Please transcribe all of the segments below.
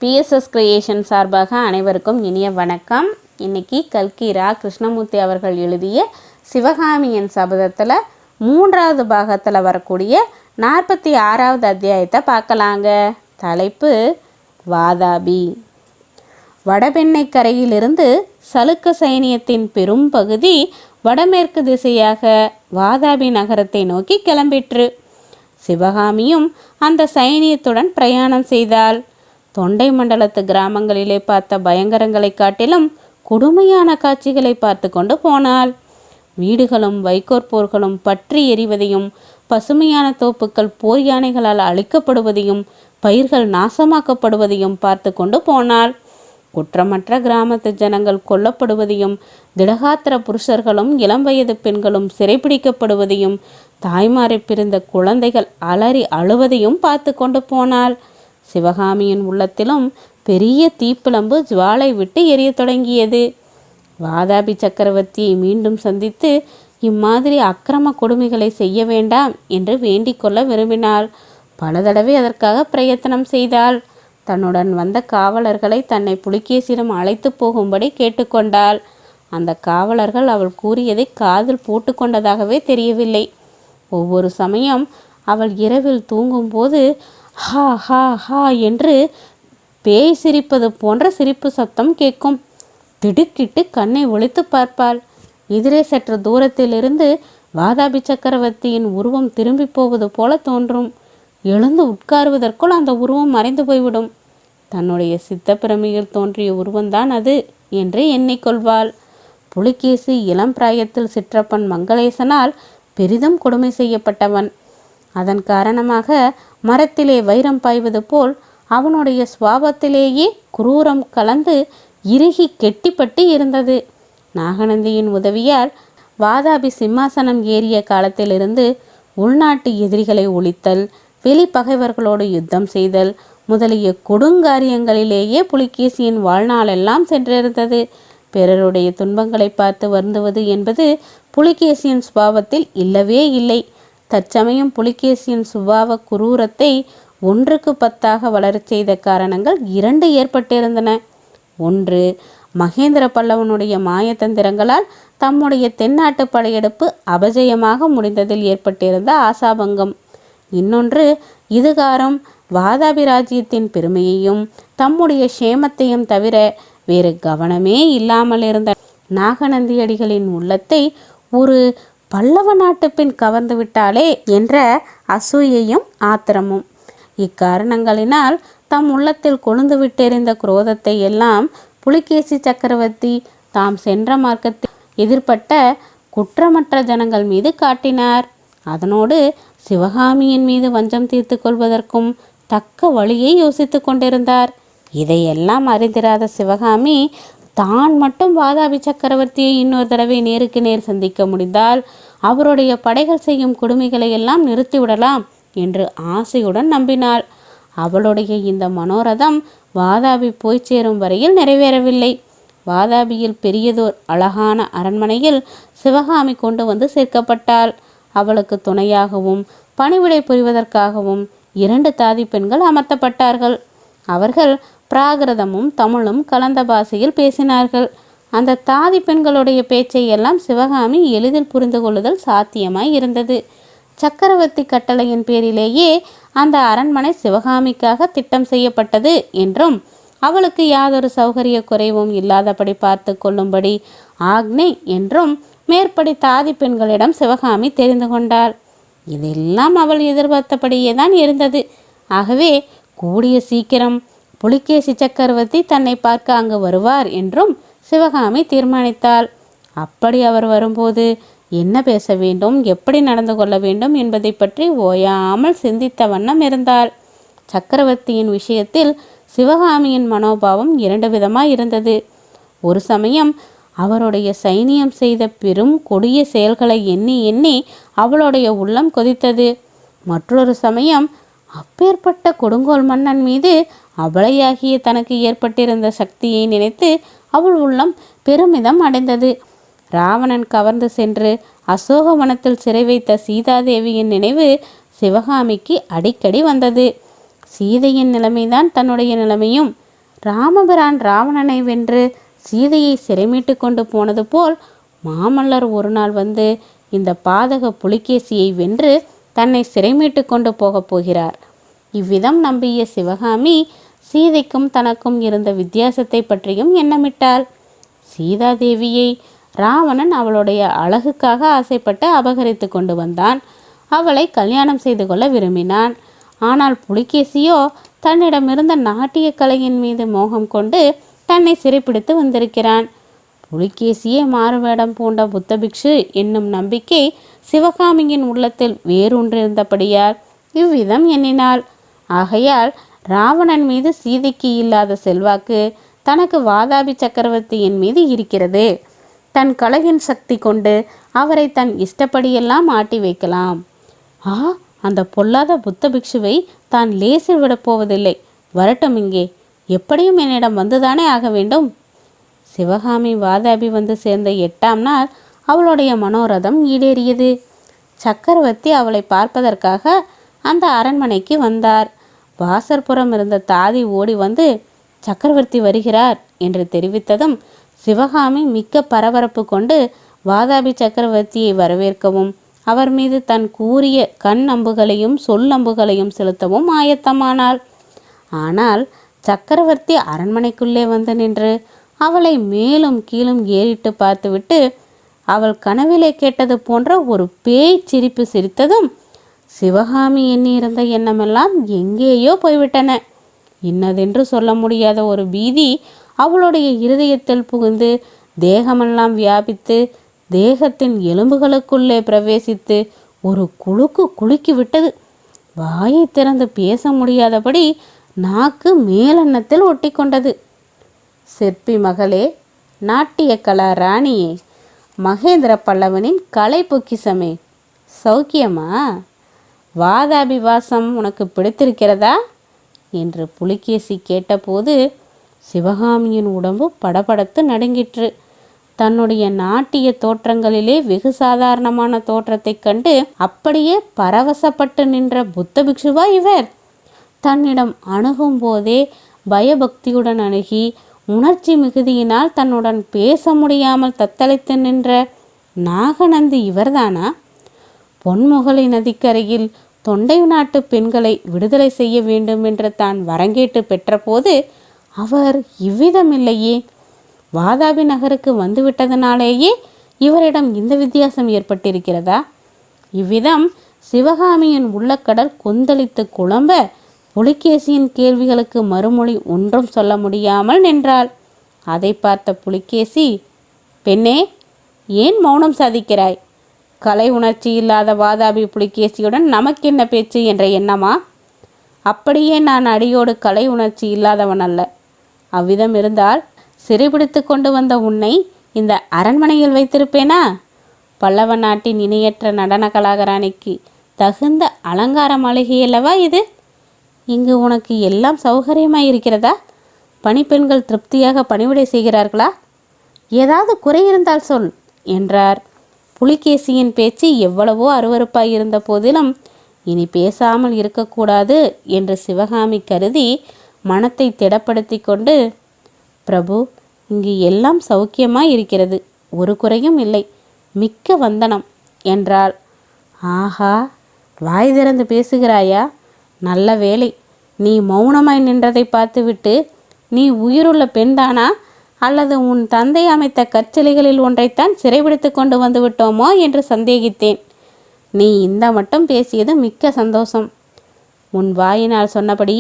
BSS creation சார்பாக அனைவருக்கும் இனிய வணக்கம். இன்னைக்கு கல்கி ரா கிருஷ்ணமூர்த்தி அவர்கள் எழுதிய சிவகாமியின் சபதத்தில் 3வது பாகத்தில் வரக்கூடிய 46வது அத்தியாயத்தை பார்க்கலாங்க. தலைப்பு வாதாபி. வடபெண்ணை கரையிலிருந்து சலுக்க சைனியத்தின் பெரும் பகுதி வடமேற்கு திசையாக வாதாபி நகரத்தை நோக்கி கிளம்பிற்று. சிவகாமியும் அந்த சைனியத்துடன் பிரயாணம் செய்தாள். தொண்டை மண்டலத்து கிராமங்களிலே பார்த்த பயங்கரங்களை காட்டிலும் கொடுமையான காட்சிகளை பார்த்து கொண்டு போனாள். வீடுகளும் வைக்கோற்போர்களும் பற்றி எரிவதையும், பசுமையான தோப்புக்கள் போர் யானைகளால் அழிக்கப்படுவதையும், பயிர்கள் நாசமாக்கப்படுவதையும் பார்த்து கொண்டு போனாள். குற்றமற்ற கிராமத்து ஜனங்கள் கொல்லப்படுவதையும், திடகாத்திர புருஷர்களும் இளம் வயது பெண்களும் சிறைப்பிடிக்கப்படுவதையும், தாய்மாரை பிரிந்த குழந்தைகள் அலறி அழுவதையும் பார்த்து கொண்டு போனாள். சிவகாமியின் உள்ளத்திலும் பெரிய தீப்பிழம்பு ஜுவாலை விட்டு எரிய தொடங்கியது. வாதாபி சக்கரவர்த்தியை மீண்டும் சந்தித்து இம்மாதிரி அக்கிரம கொடுமைகளை செய்ய வேண்டாம் என்று வேண்டிக் கொள்ள விரும்பினாள். பல தடவை அதற்காக பிரயத்தனம் செய்தாள். தன்னுடன் வந்த காவலர்களை தன்னை புலிகேசியிடம் அழைத்து போகும்படி கேட்டுக்கொண்டாள். அந்த காவலர்கள் அவள் கூறியதை காதில் போட்டு கொண்டதாகவே தெரியவில்லை. ஒவ்வொரு சமயம் அவள் இரவில் தூங்கும்போது ஹா ஹா ஹா என்று பேய் சிரிப்பது போன்ற சிரிப்பு சத்தம் கேட்கும். திடுக்கிட்டு கண்ணை ஒளித்து பார்ப்பாள். எதிரே சற்று தூரத்திலிருந்து வாதாபி சக்கரவர்த்தியின் உருவம் திரும்பி போவது போல தோன்றும். எழுந்து உட்காருவதற்குள் அந்த உருவம் மறைந்து போய்விடும். தன்னுடைய சித்தப்பிரமையில் தோன்றிய உருவம்தான் அது என்று எண்ணிக்கொள்வாள். புலிகேசி இளம் பிராயத்தில் சிற்றப்பன் மங்களேசனால் பெரிதும் கொடுமை செய்யப்பட்டவன். அதன் காரணமாக மரத்திலே வைரம் பாய்வது போல் அவனுடைய சுவாபத்திலேயே குரூரம் கலந்து இறுகி கெட்டிப்பட்டு இருந்தது. நாகநந்தியின் உதவியால் வாதாபி சிம்மாசனம் ஏறிய காலத்திலிருந்து உள்நாட்டு எதிரிகளை ஒழித்தல், வெளி பகைவர்களோடு யுத்தம் செய்தல் முதலிய கொடுங்காரியங்களிலேயே புலிகேசியின் வாழ்நாளெல்லாம் சென்றிருந்தது. பிறருடைய துன்பங்களை பார்த்து வருந்துவது என்பது புலிகேசியின் சுபாவத்தில் இல்லவே இல்லை. தற்சமயம் புலிகேசியின் சுபாவ குரூரத்தை 1க்கு 10ஆக வளரச் செய்த காரணங்கள் 2 ஏற்பட்டிருந்தன. ஒன்று, மகேந்திர பல்லவனுடைய மாயத்தந்திரங்களால் தம்முடைய தென்னாட்டு படையெடுப்பு அபஜயமாக முடிந்ததில் ஏற்பட்டிருந்த ஆசாபங்கம். இன்னொன்று, இதுகாரம் வாதாபி ராஜ்யத்தின் பெருமையையும் தம்முடைய சேமத்தையும் தவிர வேறு கவனமே இல்லாமல் இருந்த நாகநந்தியடிகளின் உள்ளத்தை ஒரு பல்லவ நாட்டு பெண் கவர்ந்து விட்டாளே என்ற அசூயையும் ஆத்திரமும். இக்காரணங்களினால் தம் உள்ளத்தில் கொழுந்து விட்டெறிந்த குரோதத்தை எல்லாம் புலிகேசி சக்கரவர்த்தி தாம் சென்ற மார்க்கத்தில் எதிர்பட்ட குற்றமற்ற ஜனங்கள் மீது காட்டினார். அதனோடு சிவகாமியின் மீது வஞ்சம் தீர்த்து கொள்வதற்கும் தக்க வழியை யோசித்து கொண்டிருந்தார். இதையெல்லாம் அறிந்திராத சிவகாமி தான் மட்டும் வாதாபி சக்கரவர்த்தியை இன்னொரு தடவை நேருக்கு நேர் சந்திக்க முடிந்தால் அவருடைய படைகள் செய்யும் கொடுமைகளை எல்லாம் நிறுத்திவிடலாம் என்று ஆசையுடன் நம்பினாள். அவளுடைய இந்த மனோரதம் வாதாபி போய் சேரும் வரையில் நிறைவேறவில்லை. வாதாபியில் பெரியதோர் அழகான அரண்மனையில் சிவகாமி கொண்டு வந்து சேர்க்கப்பட்டாள். அவளுக்கு துணையாகவும் பணிவிடை புரிவதற்காகவும் 2 தாதி பெண்கள் அமர்த்தப்பட்டார்கள். அவர்கள் பிராகிருதமும் தமிழும் கலந்த பாஷையில் பேசினார்கள். அந்த தாதி பெண்களுடைய பேச்சை எல்லாம் சிவகாமி எளிதில் புரிந்து கொள்ளுதல் சாத்தியமாய் இருந்தது. சக்கரவர்த்தி கட்டளையின் பேரிலேயே அந்த அரண்மனை சிவகாமிக்காக திட்டம் செய்யப்பட்டது என்றும் அவளுக்கு யாதொரு சௌகரிய குறைவும் இல்லாதபடி பார்த்து கொள்ளும்படி ஆக்னே என்றும் மேற்படி தாதி பெண்களிடம் சிவகாமி தெரிந்து கொண்டாள். இதெல்லாம் அவள் எதிர்பார்த்தபடியே தான் இருந்தது. ஆகவே கூடிய சீக்கிரம் புலிகேசி சக்கரவர்த்தி தன்னை பார்க்க அங்கு வருவார் என்றும் சிவகாமி தீர்மானித்தாள். அப்படி அவர் வரும்போது என்ன பேச வேண்டும், எப்படி நடந்து கொள்ள வேண்டும் என்பதை பற்றி ஓயாமல் சிந்தித்த வண்ணம் இருந்தாள். சக்கரவர்த்தியின் விஷயத்தில் சிவகாமியின் மனோபாவம் 2 விதமாய் இருந்தது. ஒரு சமயம் அவருடைய சைனியம் செய்த பெரும் கொடிய செயல்களை எண்ணி எண்ணி அவளுடைய உள்ளம் கொதித்தது. மற்றொரு சமயம் அப்பேற்பட்ட கொடுங்கோல் மன்னன் மீது அபலையாகிய தனக்கு ஏற்பட்டிருந்த சக்தியை நினைத்து அவள் உள்ளம் பெருமிதம் அடைந்தது. ராவணன் கவர்ந்து சென்று அசோகவனத்தில் சிறை வைத்த சீதாதேவியின் நினைவு சிவகாமிக்கு அடிக்கடி வந்தது. சீதையின் நிலைமைதான் தன்னுடைய நிலைமையும் ராமபிரான் ராவணனை வென்று சீதையை சிறைமீட்டு கொண்டு போனது போல் மாமல்லர் ஒரு நாள் வந்து இந்த பாதக புலிகேசியை வென்று தன்னை சிறைமீட்டு கொண்டு போகப் போகிறார். இவ்விதம் நம்பிய சிவகாமி சீதைக்கும் தனக்கும் இருந்த வித்தியாசத்தை பற்றியும் எண்ணமிட்டாள். சீதாதேவியை ராவணன் அவளுடைய அழகுக்காக ஆசைப்பட்டு அபகரித்து கொண்டு வந்தான். அவளை கல்யாணம் செய்து கொள்ள விரும்பினான். ஆனால் புலிகேசியோ தன்னிடமிருந்த நாட்டிய கலையின் மீது மோகம் கொண்டு தன்னை சிறைப்பிடித்து வந்திருக்கிறான். புலிகேசியே மாறுவேடம் பூண்ட புத்தபிக்ஷு என்னும் நம்பிக்கை சிவகாமியின் உள்ளத்தில் வேரூன்றிருந்தபடியால் இவ்விதம் எண்ணினாள். ஆகையால் ராவணன் மீது சீதைக்கு இல்லாத செல்வாக்கு தனக்கு வாதாபி சக்கரவர்த்தியின் மீது இருக்கிறது. தன் கலையின் சக்தி கொண்டு அவரை தன் இஷ்டப்படியெல்லாம் ஆட்டி வைக்கலாம். அந்த பொல்லாத புத்த பிக்ஷுவை தான் லேசில் விடப்போவதில்லை. வரட்டும், இங்கே எப்படியும் என்னிடம் வந்துதானே ஆக வேண்டும். சிவகாமி வாதாபி வந்து சேர்ந்த 8ஆம் நாள் அவளுடைய மனோரதம் ஈடேறியது. சக்கரவர்த்தி அவளை பார்ப்பதற்காக அந்த அரண்மனைக்கு வந்தார். வாசற்புறம் இருந்த தாதி ஓடி வந்து சக்கரவர்த்தி வருகிறார் என்று தெரிவித்ததும் சிவகாமி மிக்க பரபரப்பு கொண்டு வாதாபி சக்கரவர்த்தியை வரவேற்கவும் அவர் மீது தன் கூறிய கண் அம்புகளையும் சொல்லம்புகளையும் செலுத்தவும் ஆயத்தமானாள். ஆனால் சக்கரவர்த்தி அரண்மனைக்குள்ளே வந்து நின்று அவளை மேலும் கீழும் ஏறிட்டு பார்த்துவிட்டு அவள் கனவிலே கேட்டது போன்ற ஒரு பேய் சிரிப்பு சிரித்ததும் சிவகாமி எண்ணியிருந்த எண்ணமெல்லாம் எங்கேயோ போய்விட்டன. இன்னதென்று சொல்ல முடியாத ஒரு பீதி அவளுடைய இருதயத்தில் புகுந்து தேகமெல்லாம் வியாபித்து தேகத்தின் எலும்புகளுக்குள்ளே பிரவேசித்து ஒரு குலுக்கி விட்டது. வாயை திறந்து பேச முடியாதபடி நாக்கு மேலெண்ணத்தில் ஒட்டி கொண்டது. சிற்பி மகளே, நாட்டிய கலா ராணியே, மகேந்திர பல்லவனின் கலை பொக்கிசமே, சௌக்கியமா? வாதாபிவாசம் உனக்கு பிடித்திருக்கிறதா என்று புலிகேசி கேட்டபோது சிவகாமியின் உடம்பு படபடத்து நடுங்கிற்று. தன்னுடைய நாட்டிய தோற்றங்களிலே வெகு சாதாரணமான தோற்றத்தைக் கண்டு அப்படியே பரவசப்பட்டு நின்ற புத்த பிக்ஷுவா இவர்? தன்னிடம் அணுகும் போதே பயபக்தியுடன் அணுகி உணர்ச்சி மிகுதியினால் தன்னுடன் பேச முடியாமல் தத்தளித்து நின்ற நாகநந்தி இவர்தானா? பொன்முகலை நதிக்கரையில் தொண்டை நாட்டு பெண்களை விடுதலை செய்ய வேண்டும் என்று தான் வரங்கேட்டு பெற்றபோது அவர் இவ்விதமில்லையே. வாதாபி நகருக்கு வந்துவிட்டதனாலேயே இவரிடம் இந்த வித்தியாசம் ஏற்பட்டிருக்கிறதா? இவ்விதம் சிவகாமியின் உள்ளக்கடல் கொந்தளித்து குழம்ப புலிகேசியின் கேள்விகளுக்கு மறுமொழி ஒன்றும் சொல்ல முடியாமல் நின்றாள். அதை பார்த்த புலிகேசி, பெண்ணே, ஏன் மௌனம் சாதிக்கிறாய்? கலை உணர்ச்சி இல்லாத வாதாபி புலிகேசியுடன் நமக்கென்ன பேச்சு என்ற எண்ணமா? அப்படியே நான் அடியோடு கலை உணர்ச்சி இல்லாதவன் அல்ல. அவ்விதம் இருந்தால் சிறைபிடித்து கொண்டு வந்த உன்னை இந்த அரண்மனையில் வைத்திருப்பேனா? பல்லவ நாட்டின் இணையற்ற நடன கலாகராணிக்கு தகுந்த அலங்கார மாளிகையல்லவா இது? இங்கு உனக்கு எல்லாம் சௌகரியமாய் இருக்கிறதா? பணிப்பெண்கள் திருப்தியாக பணிவிடை செய்கிறார்களா? ஏதாவது குறை இருந்தால் சொல் என்றார். புலிகேசியின் பேச்சு எவ்வளவோ அருவருப்பாய் இருந்த போதிலும் இனி பேசாமல் இருக்கக்கூடாது என்று சிவகாமி கருதி மனத்தை திடப்படுத்தி கொண்டு, பிரபு, இங்கு எல்லாம் சௌக்கியமாய் இருக்கிறது, ஒரு குறையும் இல்லை, மிக்க வந்தனம் என்றாள். ஆஹா, வாய் திறந்து பேசுகிறாயா? நல்ல வேலை. நீ மௌனமாய் நின்றதை பார்த்துவிட்டு நீ உயிருள்ள பெண்தானா அல்லது உன் தந்தை அமைத்த கற்சிலைகளில் ஒன்றைத்தான் சிறைபிடித்து கொண்டு வந்து விட்டோமோ என்று சந்தேகித்தேன். நீ இந்த மட்டும் பேசியது மிக்க சந்தோஷம். உன் வாயினால் சொன்னபடி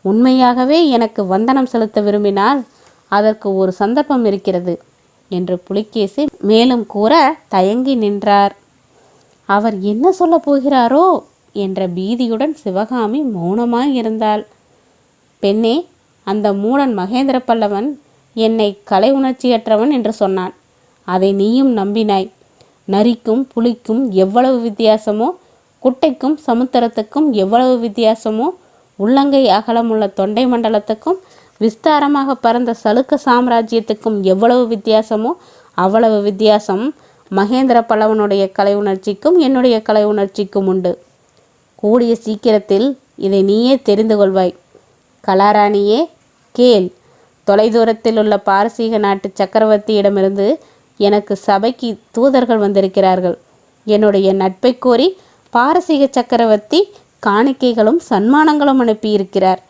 உண்மையாகவே எனக்கு வந்தனம் செலுத்த விரும்பினால் அதற்கு ஒரு சந்தர்ப்பம் இருக்கிறது என்று புலிகேசி மேலும் கூற தயங்கி நின்றார். அவர் என்ன சொல்ல போகிறாரோ என்ற பீதியுடன் சிவகாமி மௌனமாய் இருந்தாள். பெண்ணே, அந்த மூடன் மகேந்திர பல்லவன் என்னை கலை உணர்ச்சியற்றவன் என்று சொன்னான். அதை நீயும் நம்பினாய். நரிக்கும் புலிக்கும் எவ்வளவு வித்தியாசமோ, குட்டைக்கும் சமுத்திரத்துக்கும் எவ்வளவு வித்தியாசமோ, உள்ளங்கை அகலமுள்ள தொண்டை மண்டலத்துக்கும் விஸ்தாரமாக பறந்த சலுக்க சாம்ராஜ்யத்துக்கும் எவ்வளவு வித்தியாசமோ அவ்வளவு வித்தியாசம் மகேந்திர பல்லவனுடைய கலை உணர்ச்சிக்கும் என்னுடைய கலை உணர்ச்சிக்கும் உண்டு. கூடிய சீக்கிரத்தில் இதை நீயே தெரிந்து கொள்வாய். கலாராணியே, கேள், தொலைதூரத்தில் உள்ள பாரசீக நாட்டு சக்கரவர்த்தியிடமிருந்து எனக்கு சபைக்கு தூதர்கள் வந்திருக்கிறார்கள். என்னுடைய நட்பை கோரி பாரசீக சக்கரவர்த்தி காணிக்கைகளும் சன்மானங்களும் அனுப்பியிருக்கிறார்.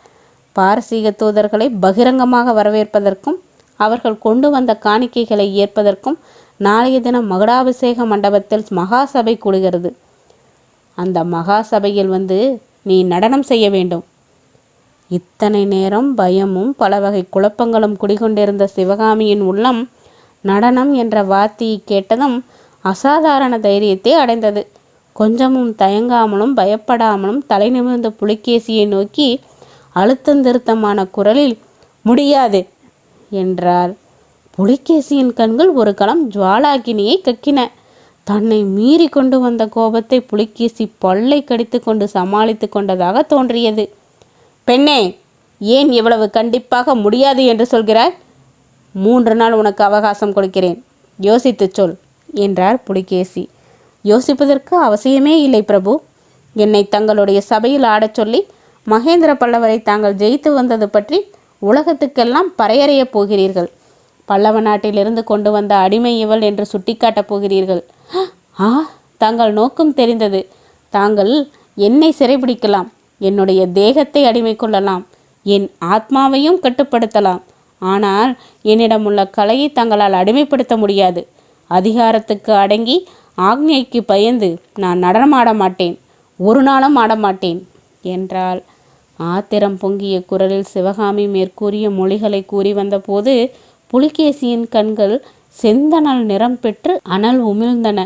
பாரசீக தூதர்களை பகிரங்கமாக வரவேற்பதற்கும் அவர்கள் கொண்டு வந்த காணிக்கைகளை ஏற்பதற்கும் நாளைய தினம் மகுடாபிஷேக மண்டபத்தில் மகாசபை கூடுகிறது. அந்த மகாசபையில் வந்து நீ நடனம் செய்ய வேண்டும். இத்தனை நேரம் பயமும் பல வகை குழப்பங்களும் குடிகொண்டிருந்த சிவகாமியின் உள்ளம் நடனம் என்ற வார்த்தையை கேட்டதும் அசாதாரண தைரியத்தை அடைந்தது. கொஞ்சமும் தயங்காமலும் பயப்படாமலும் தலை நிமிர்ந்த புலிகேசியை நோக்கி அழுத்தந்திருத்தமான குரலில் முடியாது என்றார். புலிகேசியின் கண்கள் ஒரு களம் ஜுவாலாகினியை கக்கின. தன்னை மீறி கொண்டு வந்த கோபத்தை புலிகேசி பல்லை கடித்து கொண்டு சமாளித்து கொண்டதாக தோன்றியது. பெண்ணே, ஏன் இவ்வளவு கண்டிப்பாக முடியாது என்று சொல்கிறாய்? 3 நாள் உனக்கு அவகாசம் கொடுக்கிறேன், யோசித்துச் சொல் என்றார் புலிகேசி. யோசிப்பதற்கு அவசியமே இல்லை பிரபு. என்னை தங்களுடைய சபையில் ஆடச் சொல்லி மகேந்திர பல்லவரை தாங்கள் ஜெயித்து வந்தது பற்றி உலகத்துக்கெல்லாம் பறையறையப் போகிறீர்கள். பல்லவ நாட்டிலிருந்து கொண்டு வந்த அடிமை இவள் என்று சுட்டிக்காட்டப் போகிறீர்கள். தங்கள் நோக்கம் தெரிந்தது. தாங்கள் என்னை சிறைபிடிக்கலாம், என்னுடைய தேகத்தை அடிமை கொள்ளலாம், என் ஆத்மாவையும் கட்டுப்படுத்தலாம். ஆனால் என்னிடம் உள்ள கலையை தங்களால் அடிமைப்படுத்த முடியாது. அதிகாரத்துக்கு அடங்கி ஆக்ஞைக்கு பயந்து நான் நடனமாட மாட்டேன், ஒரு நாளும் ஆடமாட்டேன் என்றாள். ஆத்திரம் பொங்கிய குரலில் சிவகாமி மேற்கூறிய மொழிகளை கூறி வந்தபோது புலிகேசியின் கண்கள் செந்தணல் நிறம் பெற்று அனல் உமிழ்ந்தன.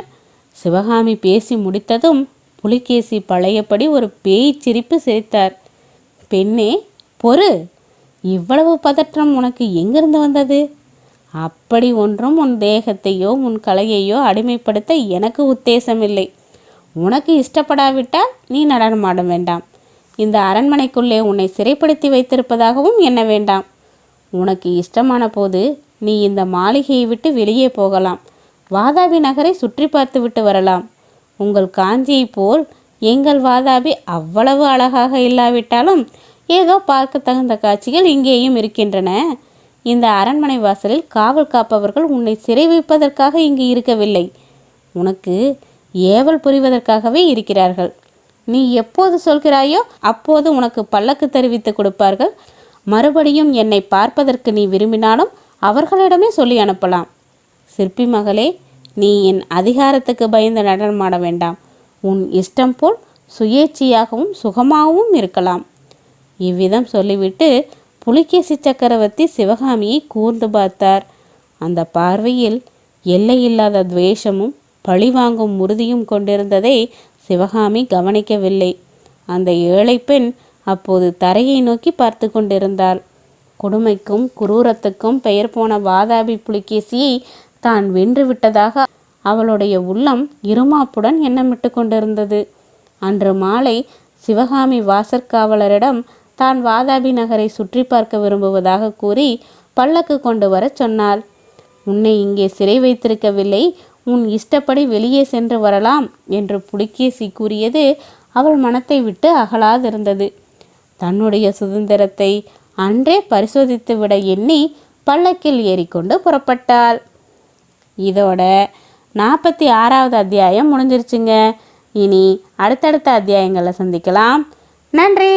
சிவகாமி பேசி முடித்ததும் புலிகேசி பழையபடி ஒரு பேய் சிரிப்பு சிரித்தார். பெண்ணே, பொறு. இவ்வளவு பதற்றம் உனக்கு எங்கிருந்து வந்தது? அப்படி ஒன்றும் உன் தேகத்தையோ உன் கலையையோ அடிமைப்படுத்த எனக்கு உத்தேசமில்லை. உனக்கு இஷ்டப்படாவிட்டால் நீ நடனமாட வேண்டாம். இந்த அரண்மனைக்குள்ளே உன்னை சிறைப்படுத்தி வைத்திருப்பதாகவும் எண்ண வேண்டாம். உனக்கு இஷ்டமான போது நீ இந்த மாளிகையை விட்டு வெளியே போகலாம். வாதாபி நகரை சுற்றி பார்த்து விட்டு வரலாம். உங்கள் காஞ்சியை போல் எங்கள் வாதாபி அவ்வளவு அழகாக இல்லாவிட்டாலும் ஏதோ பார்க்க தகுந்த காட்சிகள் இங்கேயும் இருக்கின்றன. இந்த அரண்மனை வாசலில் காவல் காப்பவர்கள் உன்னை சிறை வைப்பதற்காக இங்கு இருக்கவில்லை, உனக்கு ஏவல் புரிவதற்காகவே இருக்கிறார்கள். நீ எப்போது சொல்கிறாயோ அப்போது உனக்கு பல்லக்கு தெரிவித்து கொடுப்பார்கள். மறுபடியும் என்னை பார்ப்பதற்கு நீ விரும்பினாலும் அவர்களிடமே சொல்லி அனுப்பலாம். சிற்பி மகளே, நீ என் அதிகாரத்துக்கு பயந்து நடனமாட வேண்டாம். உன் இஷ்டம் போல் சுயேட்சையாகவும் சுகமாகவும் இருக்கலாம். இவ்விதம் சொல்லிவிட்டு புலிகேசி சக்கரவர்த்தி சிவகாமியை கூர்ந்து பார்த்தார். அந்த பார்வையில் எல்லையில்லாத துவேஷமும் பழிவாங்கும் உறுதியும் கொண்டிருந்ததை சிவகாமி கவனிக்கவில்லை. அந்த ஏழை பெண் அப்போது தரையை நோக்கி பார்த்து கொண்டிருந்தாள். கொடுமைக்கும் குரூரத்துக்கும் பெயர் போன வாதாபி புலிகேசியை தான் வென்று விட்டதாக அவளுடைய உள்ளம் இருமாப்புடன் எண்ணமிட்டு கொண்டிருந்தது. அன்று மாலை சிவகாமி வாசற்காவலரிடம் தான் வாதாபி நகரை சுற்றி பார்க்க விரும்புவதாக கூறி பல்லக்கு கொண்டு வர சொன்னாள். உன்னை இங்கே சிறை வைத்திருக்கவில்லை, உன் இஷ்டப்படி வெளியே சென்று வரலாம் என்று புலிகேசி கூறியது அவள் மனத்தை விட்டு அகலாதிருந்தது. தன்னுடைய சுதந்திரத்தை அன்றே பரிசோதித்து விட எண்ணி பல்லக்கில் ஏறிக்கொண்டு புறப்பட்டாள். இதோட 46வது அத்தியாயம் முடிஞ்சிருச்சுங்க. இனி அடுத்தடுத்த அத்தியாயங்களை சந்திக்கலாம். நன்றி.